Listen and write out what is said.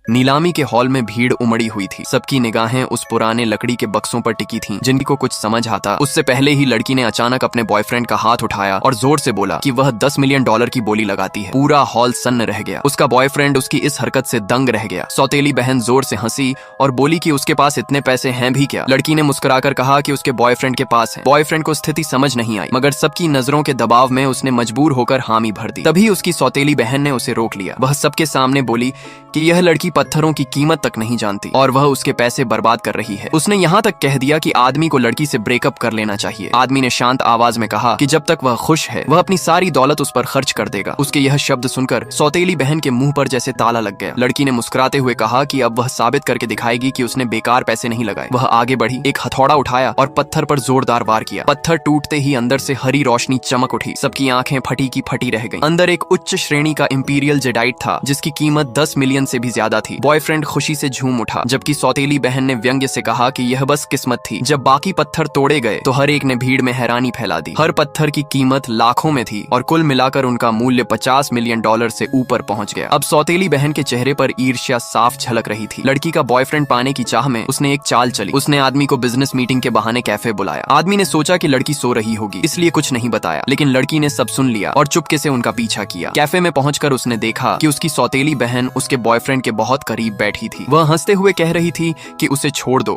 नीलामी के हॉल में भीड़ उमड़ी हुई थी। सबकी निगाहें उस पुराने लकड़ी के बक्सों पर टिकी थीं, जिनको कुछ समझ आता उससे पहले ही लड़की ने अचानक अपने बॉयफ्रेंड का हाथ उठाया और जोर से बोला कि वह $10 मिलियन की बोली लगाती है। पूरा हॉल सन्न रह गया। उसका बॉयफ्रेंड उसकी इस हरकत से दंग रह गया। सौतेली बहन जोर से हंसी और बोली कि उसके पास इतने पैसे हैं भी क्या। लड़की ने मुस्कुराकर कहा कि उसके बॉयफ्रेंड के पास है। बॉयफ्रेंड को स्थिति समझ नहीं आई, मगर सबकी नजरों के दबाव में उसने मजबूर होकर हामी भर दी। तभी उसकी सौतेली बहन ने उसे रोक लिया। वह सबके सामने बोली कि यह लड़की पत्थरों की कीमत तक नहीं जानती और वह उसके पैसे बर्बाद कर रही है। उसने यहाँ तक कह दिया कि आदमी को लड़की से ब्रेकअप कर लेना चाहिए। आदमी ने शांत आवाज में कहा कि जब तक वह खुश है वह अपनी सारी दौलत उस पर खर्च कर देगा। उसके यह शब्द सुनकर सौतेली बहन के मुंह पर जैसे ताला लग गया। लड़की ने मुस्कुराते हुए कहा कि अब वह साबित करके दिखाएगी कि उसने बेकार पैसे नहीं लगाए। वह आगे बढ़ी, एक हथौड़ा उठाया और पत्थर पर जोरदार वार किया। पत्थर टूटते ही अंदर से हरी रोशनी चमक उठी। सबकी आंखें फटी की फटी रह गईं। अंदर एक उच्च श्रेणी का इंपीरियल जेडाइट था, जिसकी कीमत 10 मिलियन से भी ज्यादा थी। बॉयफ्रेंड खुशी से झूम उठा, जबकि सौतेली बहन ने व्यंग्य से कहा कि यह बस किस्मत थी। जब बाकी पत्थर तोड़े गए तो हर एक ने भीड़ में हैरानी फैला दी। हर पत्थर की कीमत लाखों में थी और कुल मिलाकर उनका मूल्य $50 मिलियन से ऊपर पहुंच गया। अब सौतेली बहन के चेहरे पर ईर्ष्या साफ झलक रही थी। लड़की का बॉयफ्रेंड पाने की चाह में उसने एक चाल चली। उसने आदमी को बिजनेस मीटिंग के बहाने कैफे बुलाया। आदमी ने सोचा कि लड़की सो रही होगी, इसलिए कुछ नहीं बताया, लेकिन लड़की ने सब सुन लिया और चुपके से उनका पीछा किया। कैफे में पहुंचकर उसने देखा कि उसकी सौतेली बहन उसके बॉयफ्रेंड के बहुत करीब बैठी थी। वह हंसते हुए कह रही थी कि उसे छोड़ दो,